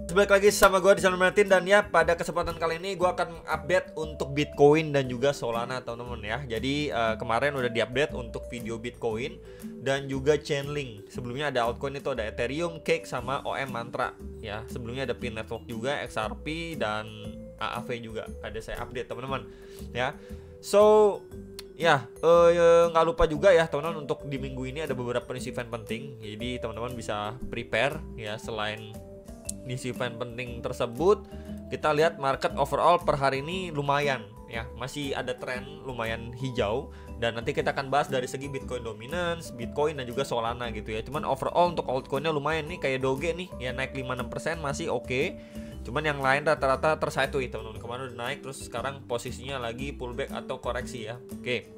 Balik lagi sama gue di channel Martin, dan ya pada kesempatan kali ini gue akan update untuk Bitcoin dan juga Solana teman-teman ya. Jadi kemarin udah diupdate untuk video Bitcoin dan juga Chainlink. Sebelumnya ada altcoin itu ada Ethereum, Cake sama OM Mantra ya. Sebelumnya ada Pin Network juga, XRP dan AAV juga ada saya update teman-teman ya. So ya, nggak lupa juga ya teman-teman, untuk di minggu ini ada beberapa news event penting. Jadi teman-teman bisa prepare ya. Selain news event penting tersebut, kita lihat market overall per hari ini lumayan ya, masih ada tren lumayan hijau. Dan nanti kita akan bahas dari segi Bitcoin dominance, Bitcoin dan juga Solana gitu ya. Cuman overall untuk altcoinnya lumayan nih, kayak Doge nih ya naik 5-6% masih oke. Cuman yang lain rata-rata tersideways teman-teman. Kemarin udah naik terus sekarang posisinya lagi pullback atau koreksi ya. Oke.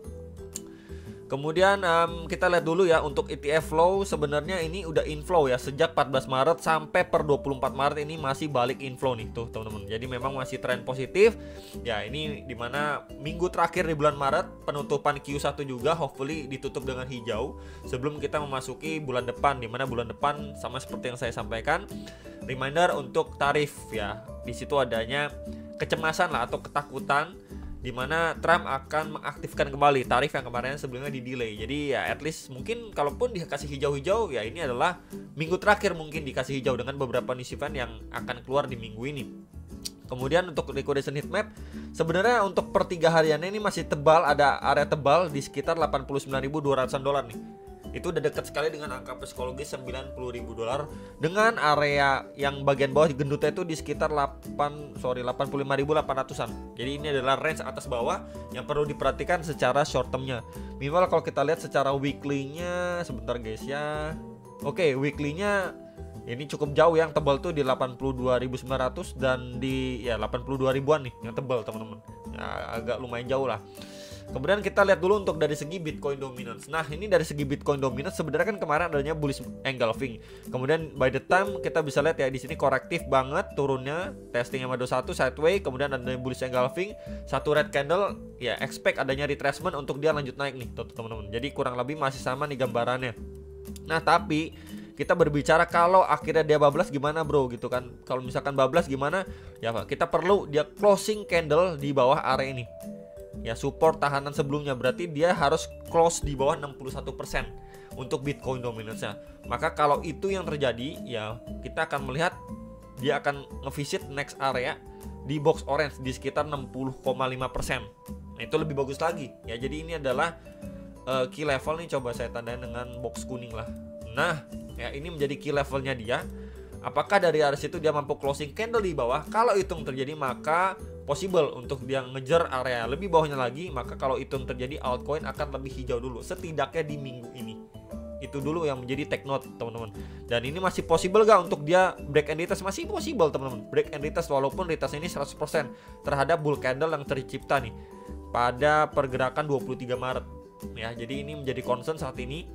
Kemudian kita lihat dulu ya untuk ETF flow. Sebenarnya ini udah inflow ya sejak 14 Maret sampai per 24 Maret ini masih balik inflow nih tuh teman-teman. Jadi memang masih tren positif. Ya ini dimana minggu terakhir di bulan Maret penutupan Q1 juga hopefully ditutup dengan hijau sebelum kita memasuki bulan depan, dimana bulan depan sama seperti yang saya sampaikan, reminder untuk tarif ya. Di situ adanya kecemasan lah atau ketakutan di mana Trump akan mengaktifkan kembali tarif yang kemarin sebelumnya di delay. Jadi ya at least mungkin kalaupun dikasih hijau-hijau ya ini adalah minggu terakhir mungkin dikasih hijau dengan beberapa news event yang akan keluar di minggu ini. Kemudian untuk liquidation heatmap, sebenarnya untuk per 3 hariannya ini masih tebal, ada area tebal di sekitar 89.200-an dolar nih. Itu udah dekat sekali dengan angka psikologis 90.000 dolar, dengan area yang bagian bawah gendutnya itu di sekitar 85.800-an. Jadi ini adalah range atas bawah yang perlu diperhatikan secara short termnya. Minimal kalau kita lihat secara weekly-nya, sebentar guys ya. Oke, weekly-nya ini cukup jauh, yang tebal tuh di 82.900 dan di ya 82 ribuan nih yang tebal teman-teman. Ya, agak lumayan jauh lah. Kemudian kita lihat dulu untuk dari segi Bitcoin dominance. Nah ini dari segi Bitcoin dominance sebenarnya kan kemarin adanya bullish engulfing. Kemudian by the time kita bisa lihat ya di sini korektif banget turunnya, testing MA21 sideways, kemudian ada bullish engulfing, satu red candle ya, expect adanya retracement untuk dia lanjut naik nih teman-teman. Jadi kurang lebih masih sama nih gambarannya. Nah tapi kita berbicara kalau akhirnya dia bablas gimana bro gitu kan. Kalau misalkan bablas gimana ya, kita perlu dia closing candle di bawah area ini ya, support tahanan sebelumnya. Berarti dia harus close di bawah 61% untuk Bitcoin dominance-nya. Maka kalau itu yang terjadi ya, kita akan melihat dia akan ngevisit next area di box orange di sekitar 60,5%. Nah itu lebih bagus lagi ya. Jadi ini adalah key level nih, coba saya tandain dengan box kuning lah. Nah ya ini menjadi key levelnya dia. Apakah dari area situ dia mampu closing candle di bawah? Kalau itu yang terjadi maka possible untuk dia ngejar area lebih bawahnya lagi. Maka kalau itu yang terjadi, altcoin akan lebih hijau dulu setidaknya di minggu ini. Itu dulu yang menjadi take note teman-teman. Dan ini masih possible gak untuk dia break and retest? Masih possible teman-teman, break and retest, walaupun retest ini 100% terhadap bull candle yang tercipta nih pada pergerakan 23 Maret ya. Jadi ini menjadi concern saat ini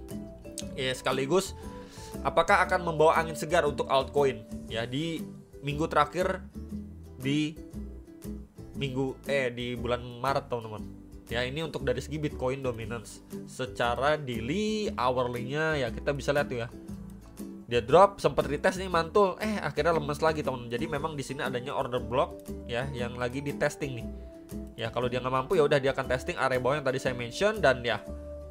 ya, sekaligus apakah akan membawa angin segar untuk altcoin ya di minggu terakhir di bulan Maret teman-teman. Ya ini untuk dari segi Bitcoin dominance. Secara daily, hourly-nya ya kita bisa lihat tuh ya. Dia drop, sempat retest nih mantul, akhirnya lemes lagi teman-teman. Jadi memang di sini adanya order block ya yang lagi di testing nih. Ya kalau dia nggak mampu ya udah dia akan testing area bawah yang tadi saya mention, dan ya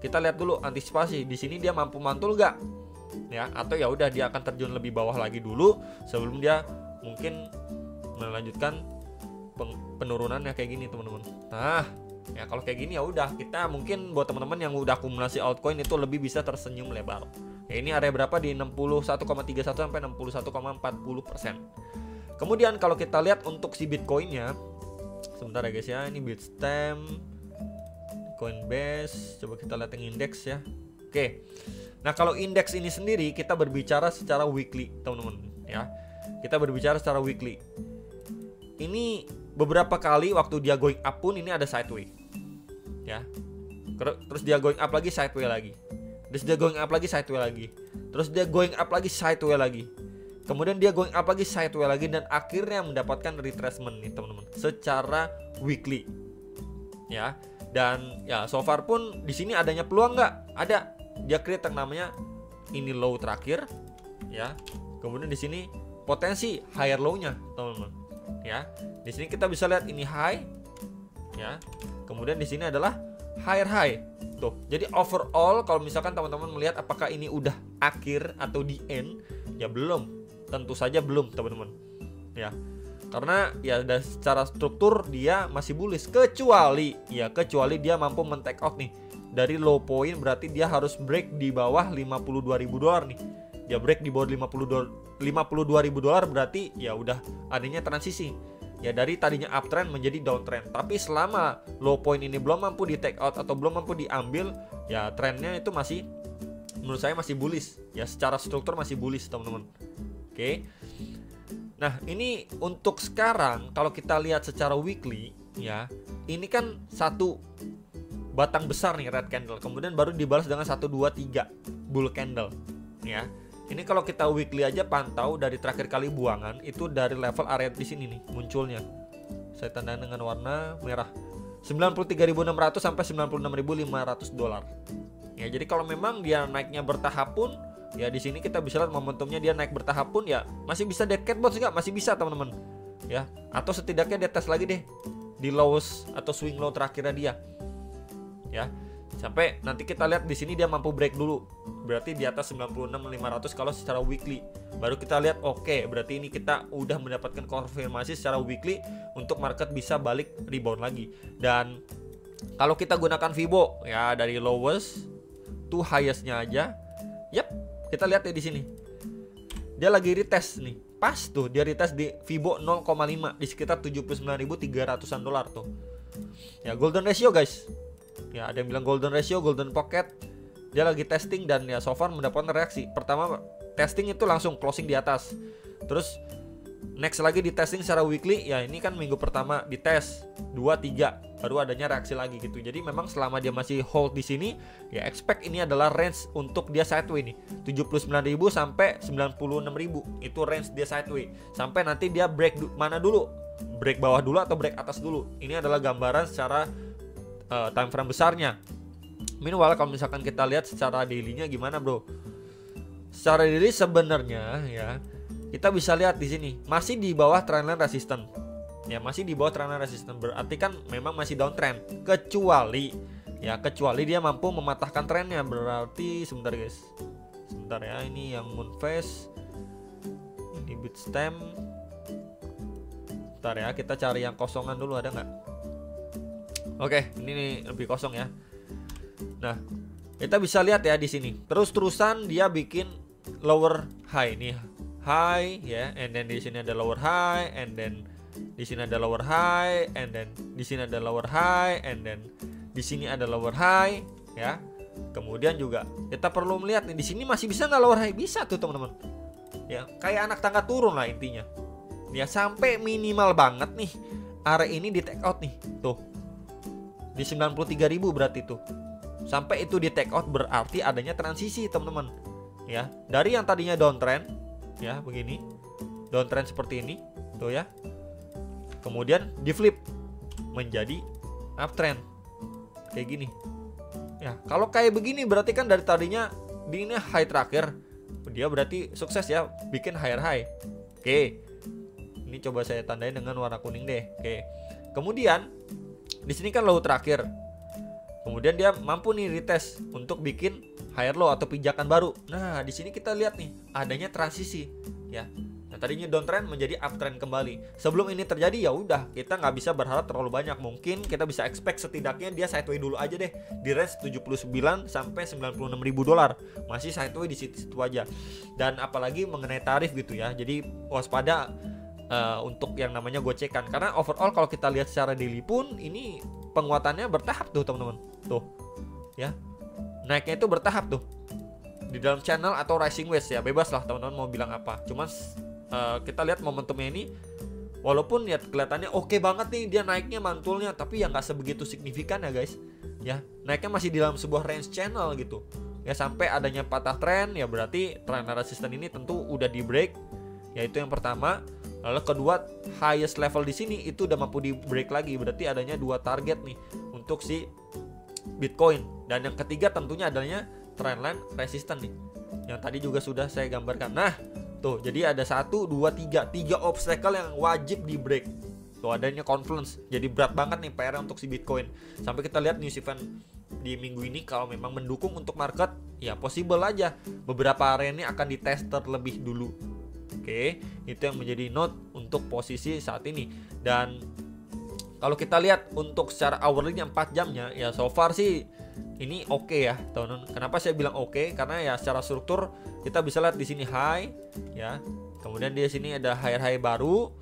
kita lihat dulu antisipasi di sini dia mampu mantul nggak ya, atau ya udah dia akan terjun lebih bawah lagi dulu sebelum dia mungkin melanjutkan penurunannya kayak gini teman-teman. Nah ya kalau kayak gini ya udah, kita mungkin buat teman-teman yang udah akumulasi altcoin itu lebih bisa tersenyum lebar ya. Ini area berapa di 61,31 sampai 61,40%. Kemudian kalau kita lihat untuk si Bitcoinnya, sebentar ya guys ya, ini Bitstamp, Coinbase, coba kita lihat yang indeks ya. Oke. Nah kalau indeks ini sendiri kita berbicara secara weekly teman-teman ya. Kita berbicara secara weekly. Ini beberapa kali waktu dia going up pun ini ada sideways ya. Terus dia going up lagi, sideways lagi. Terus dia going up lagi, sideways lagi. Terus dia going up lagi, sideways lagi. Kemudian dia going up lagi, sideways lagi, dan akhirnya mendapatkan retracement nih teman-teman secara weekly ya. Dan ya so far pun di sini adanya peluang nggak? Ada. Dia create yang namanya ini low terakhir ya. Kemudian di sini potensi higher low-nya, teman-teman. Ya, di sini kita bisa lihat ini high, ya. Kemudian di sini adalah higher high. Tuh. Jadi overall kalau misalkan teman-teman melihat apakah ini udah akhir atau di end, ya belum. Tentu saja belum, teman-teman. Ya. Karena ya secara struktur dia masih bullish kecuali dia mampu men-take out nih dari low point, berarti dia harus break di bawah $52.000 nih. Dia break di bawah $52.000 berarti ya udah adanya transisi. Ya dari tadinya uptrend menjadi downtrend. Tapi selama low point ini belum mampu di take out atau belum mampu diambil, ya trennya itu masih, menurut saya masih bullish. Ya secara struktur masih bullish, teman-teman. Oke. Nah, ini untuk sekarang kalau kita lihat secara weekly, ya, ini kan satu batang besar nih red candle, kemudian baru dibalas dengan 1 2 3 bull candle, ya. Ini kalau kita weekly aja pantau dari terakhir kali buangan itu dari level area di sini nih munculnya. Saya tandain dengan warna merah. 93.600 sampai $96.500. Ya, jadi kalau memang dia naiknya bertahap pun, ya di sini kita bisa lihat momentumnya dia naik bertahap pun ya masih bisa dead cat bounce, enggak? Masih bisa, teman-teman. Ya, atau setidaknya dia tes lagi deh di lowest atau swing low terakhirnya dia. Ya. Sampai nanti kita lihat di sini dia mampu break dulu. Berarti di atas 96.500 kalau secara weekly. Baru kita lihat oke, berarti ini kita udah mendapatkan konfirmasi secara weekly untuk market bisa balik rebound lagi. Dan kalau kita gunakan Fibo ya dari lowest to highest-nya aja. Yap, kita lihat ya di sini. Dia lagi retest nih. Pas tuh dia retest di Fibo 0,5 di sekitar $79.300 tuh. Ya, golden ratio guys. Ya, ada yang bilang golden ratio, golden pocket. Dia lagi testing dan ya so far mendapatkan reaksi. Pertama testing itu langsung closing di atas. Terus next lagi di testing secara weekly. Ya ini kan minggu pertama di tes 2 3 baru adanya reaksi lagi gitu. Jadi memang selama dia masih hold di sini, ya expect ini adalah range untuk dia sideway nih. 79.000 sampai 96.000. Itu range dia sideway. Sampai nanti dia break mana dulu? Break bawah dulu atau break atas dulu. Ini adalah gambaran secara time frame besarnya. Meanwhile kalau misalkan kita lihat secara daily-nya gimana, bro? Secara daily sebenarnya ya kita bisa lihat di sini masih di bawah trendline resistance. Ya, masih di bawah trendline resistance. Berarti kan memang masih downtrend. Kecuali dia mampu mematahkan trennya. Berarti sebentar guys. Sebentar ya, ini yang moon phase. Ini bit stem. Bentar ya, kita cari yang kosongan dulu, ada nggak? Oke, ini nih lebih kosong ya. Nah, kita bisa lihat ya di sini. Terus-terusan dia bikin lower high nih. High ya, and then di sini ada lower high, and then di sini ada lower high, and then di sini ada lower high, and then di sini ada lower high ya. Kemudian juga kita perlu melihat nih di sini masih bisa nggak lower high? Bisa tuh, teman-teman. Ya, kayak anak tangga turun lah intinya. Ya, sampai minimal banget nih area ini di take out nih. Tuh. Di 93.000 berarti tuh. Sampai itu di take out berarti adanya transisi, teman-teman. Ya, dari yang tadinya downtrend ya begini. Downtrend seperti ini, tuh ya. Kemudian di flip menjadi uptrend. Kayak gini. Ya, kalau kayak begini berarti kan dari tadinya di ini high terakhir. Dia berarti sukses ya bikin higher high. Oke. Ini coba saya tandain dengan warna kuning deh. Oke. Kemudian di sini kan low terakhir. Kemudian dia mampu nih retest untuk bikin higher low atau pijakan baru. Nah, di sini kita lihat nih adanya transisi ya. Nah, tadinya downtrend menjadi uptrend kembali. Sebelum ini terjadi ya udah, kita nggak bisa berharap terlalu banyak. Mungkin kita bisa expect setidaknya dia sideway dulu aja deh di range 79 sampai $96.000. Masih sideway di situ aja. Dan apalagi mengenai tarif gitu ya. Jadi waspada untuk yang namanya gocekan, karena overall kalau kita lihat secara daily pun ini penguatannya bertahap tuh, teman-teman. Tuh ya, naiknya itu bertahap tuh di dalam channel atau rising wedge ya, bebas lah teman-teman mau bilang apa. Cuman kita lihat momentumnya ini walaupun ya kelihatannya oke banget nih dia naiknya mantulnya, tapi ya nggak sebegitu signifikan ya guys ya. Naiknya masih di dalam sebuah range channel gitu ya, sampai adanya patah tren ya berarti tren resisten ini tentu udah di break ya. Itu yang pertama. Lalu kedua, highest level di sini itu udah mampu di break lagi, berarti adanya 2 target nih untuk si Bitcoin. Dan yang ketiga tentunya adanya trendline resistance nih, yang tadi juga sudah saya gambarkan. Nah, Tuh, jadi ada 1, 2, 3 obstacle yang wajib di break. Tuh, adanya confluence. Jadi berat banget nih PR untuk si Bitcoin. Sampai kita lihat news event di minggu ini, kalau memang mendukung untuk market, ya possible aja beberapa area ini akan dites terlebih dulu. Oke, itu yang menjadi note untuk posisi saat ini. Dan kalau kita lihat untuk secara hourly-nya 4 jamnya, ya so far sih ini oke ya, teman-teman. Kenapa saya bilang oke? Karena ya secara struktur kita bisa lihat di sini high, ya. Kemudian di sini ada higher high baru,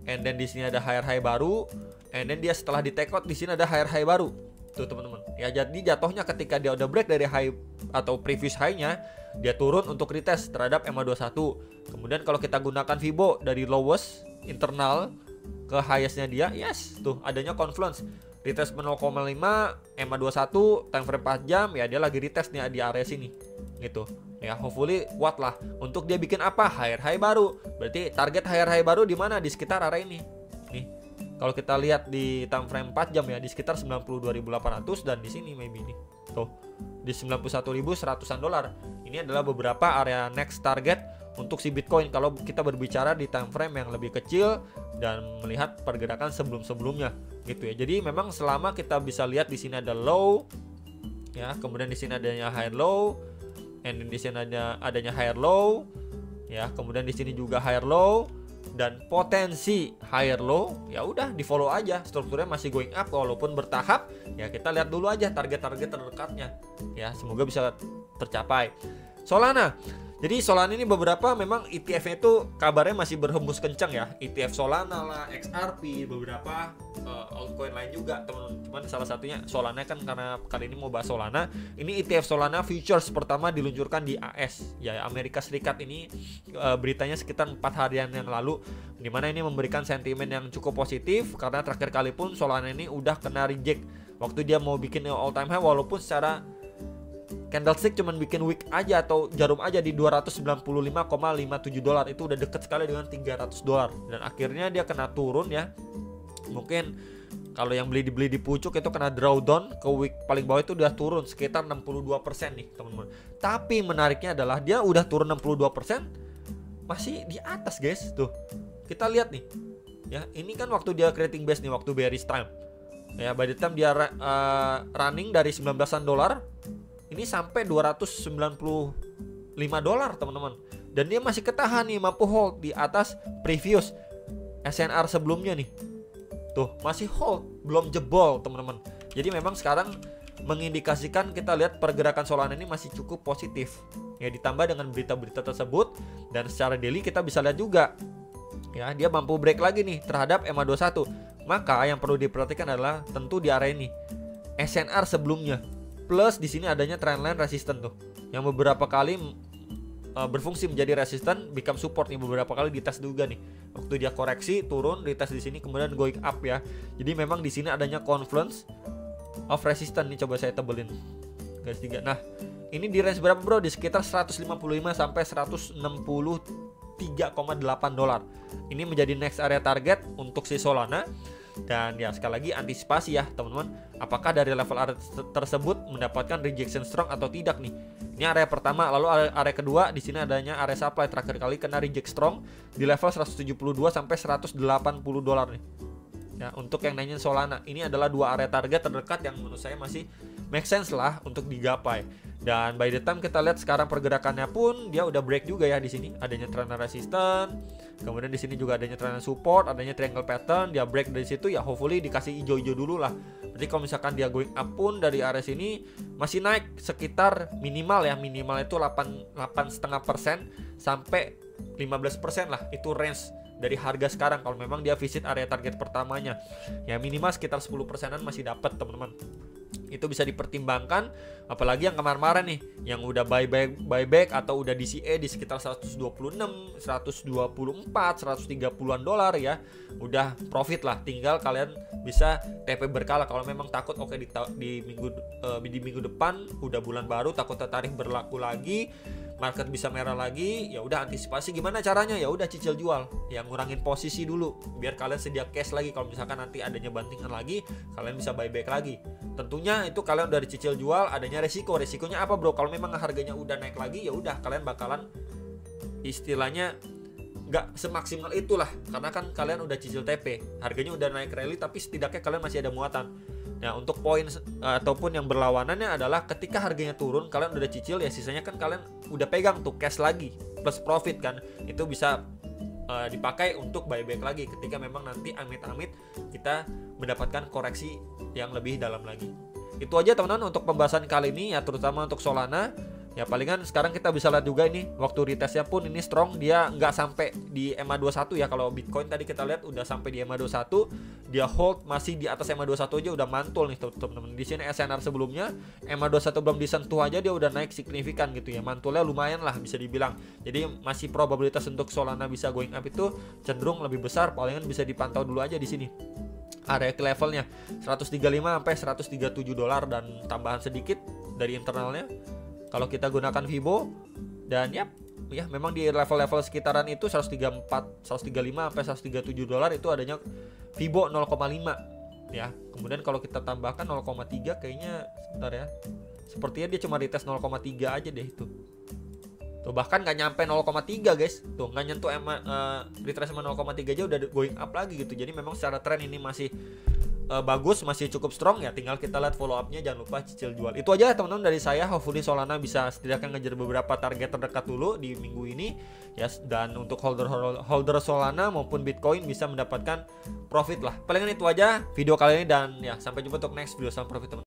and then di sini ada higher high baru, and then dia setelah di take out di sini ada higher high baru. Tuh teman-teman. Ya jadi jatuhnya ketika dia udah break dari high atau previous high-nya, dia turun untuk retest terhadap EMA21. Kemudian kalau kita gunakan Fibo dari lowest internal ke highest-nya dia, yes, tuh adanya confluence. Retest 0,5 EMA21 time frame 4 jam, ya dia lagi retest nih di area sini. Gitu. Ya hopefully kuat lah untuk dia bikin apa? Higher high baru. Berarti target higher high baru di mana? Di sekitar area ini. Nih. Kalau kita lihat di time frame 4 jam ya di sekitar 92.800 dan di sini maybe nih. Tuh, di 91.100-an dolar. Ini adalah beberapa area next target untuk si Bitcoin kalau kita berbicara di time frame yang lebih kecil dan melihat pergerakan sebelum-sebelumnya gitu ya. Jadi memang selama kita bisa lihat di sini ada low ya, kemudian di sini adanya higher low, and di sini adanya higher low ya, kemudian di sini juga higher low dan potensi higher low, ya udah di follow aja, strukturnya masih going up walaupun bertahap ya. Kita lihat dulu aja target-target terdekatnya ya, semoga bisa tercapai. Solana, jadi Solana ini beberapa memang ETF-nya itu kabarnya masih berhembus kencang ya, ETF Solana lah, XRP, beberapa altcoin lain juga teman-teman. Cuman salah satunya Solana kan, karena kali ini mau bahas Solana. Ini ETF Solana Futures pertama diluncurkan di AS ya, Amerika Serikat. Ini beritanya sekitar 4 harian yang lalu, dimana ini memberikan sentimen yang cukup positif karena terakhir kali pun Solana ini udah kena reject waktu dia mau bikin all time high, walaupun secara candlestick cuman bikin wick aja atau jarum aja di 295,57 dolar. Itu udah deket sekali dengan 300 dolar. Dan akhirnya dia kena turun ya. Mungkin kalau yang beli di pucuk itu kena drawdown ke wick paling bawah, itu udah turun sekitar 62% nih teman-teman. Tapi menariknya adalah dia udah turun 62% masih di atas guys. Tuh kita lihat nih ya, ini kan waktu dia creating base nih, waktu bearish time ya. By the time dia running dari 19-an dolar, ini sampai 295 dolar teman-teman. Dan dia masih ketahan nih, mampu hold di atas previous SNR sebelumnya nih. Tuh masih hold, belum jebol teman-teman. Jadi memang sekarang mengindikasikan, kita lihat pergerakan Solana ini masih cukup positif ya, ditambah dengan berita-berita tersebut. Dan secara daily kita bisa lihat juga ya, dia mampu break lagi nih terhadap EMA21. Maka yang perlu diperhatikan adalah tentu di area ini SNR sebelumnya, plus di sini adanya trendline resistant tuh, yang beberapa kali berfungsi menjadi resistant, become support nih, beberapa kali dites juga nih. Waktu dia koreksi turun, dites di sini, kemudian going up ya. Jadi memang di sini adanya confluence of resistance nih. Coba saya tebelin garis 3. Nah, ini di range berapa bro? Di sekitar 155 sampai 163,8 dolar. Ini menjadi next area target untuk si Solana. Dan ya sekali lagi antisipasi ya teman-teman, apakah dari level area tersebut mendapatkan rejection strong atau tidak nih. Ini area pertama, lalu area kedua di sini adanya area supply, terakhir kali kena reject strong di level 172 sampai 180 dolar nih. Ya, untuk yang nanyain Solana, ini adalah dua area target terdekat yang menurut saya masih make sense lah untuk digapai. Dan by the time kita lihat sekarang pergerakannya pun dia udah break juga ya di sini. Adanya trend resistance, kemudian di sini juga adanya trend support, adanya triangle pattern, dia break dari situ ya, hopefully dikasih hijau-hijau dulu lah. Berarti kalau misalkan dia going up pun dari area sini masih naik sekitar minimal ya, minimal itu 8,5% sampai 15% lah, itu range dari harga sekarang kalau memang dia visit area target pertamanya. Ya minimal sekitar 10%-an masih dapat teman-teman. Itu bisa dipertimbangkan, apalagi yang kemarin-kemarin nih yang udah buyback atau udah DCA di sekitar 126, 124, 130-an dolar ya. Udah profit lah, tinggal kalian bisa TP berkala kalau memang takut oke di minggu depan udah bulan baru takut tarif berlaku lagi, market bisa merah lagi, ya udah antisipasi gimana caranya? Ya udah cicil jual, ya ngurangin posisi dulu biar kalian sedia cash lagi kalau misalkan nanti adanya bantingan lagi, kalian bisa buyback lagi. Tentunya itu kalian udah dicicil jual, adanya resikonya apa bro? Kalau memang harganya udah naik lagi, ya udah kalian bakalan istilahnya nggak semaksimal itulah, karena kan kalian udah cicil TP, harganya udah naik rally, tapi setidaknya kalian masih ada muatan. Nah, untuk poin ataupun yang berlawanannya adalah ketika harganya turun, kalian udah cicil ya, sisanya kan kalian udah pegang tuh cash lagi plus profit kan, itu bisa dipakai untuk buyback lagi ketika memang nanti amit-amit kita mendapatkan koreksi yang lebih dalam lagi. Itu aja teman-teman untuk pembahasan kali ini ya, terutama untuk Solana. Ya palingan sekarang kita bisa lihat juga ini waktu retestnya pun ini strong, dia nggak sampai di EMA21 ya. Kalau Bitcoin tadi kita lihat udah sampai di EMA21, dia hold masih di atas EMA21 aja udah mantul nih teman-teman. Di sini SNR sebelumnya EMA21 belum disentuh aja dia udah naik signifikan gitu ya, mantulnya lumayan lah bisa dibilang. Jadi masih probabilitas untuk Solana bisa going up itu cenderung lebih besar, palingan bisa dipantau dulu aja di sini. Area levelnya 135 sampai 137 dolar dan tambahan sedikit dari internalnya kalau kita gunakan Fibo. Dan ya memang di level-level sekitaran itu 134, 135 sampai 137 dolar itu adanya Fibo 0,5 ya. Kemudian kalau kita tambahkan 0,3 kayaknya sebentar ya. Sepertinya dia cuma retest 0,3 aja deh itu. Tuh bahkan nggak nyampe 0,3 guys. Tuh nggak nyentuh retest sama 0,3 aja udah going up lagi gitu. Jadi memang secara tren ini masih bagus, masih cukup strong ya. Tinggal kita lihat follow up-nya, jangan lupa cicil jual. Itu aja teman-teman dari saya. Hopefully Solana bisa setidaknya ngejar beberapa target terdekat dulu di minggu ini ya. Dan untuk holder Solana maupun Bitcoin bisa mendapatkan profit lah. Palingan itu aja video kali ini, dan ya sampai jumpa untuk next video. Salam profit teman-teman.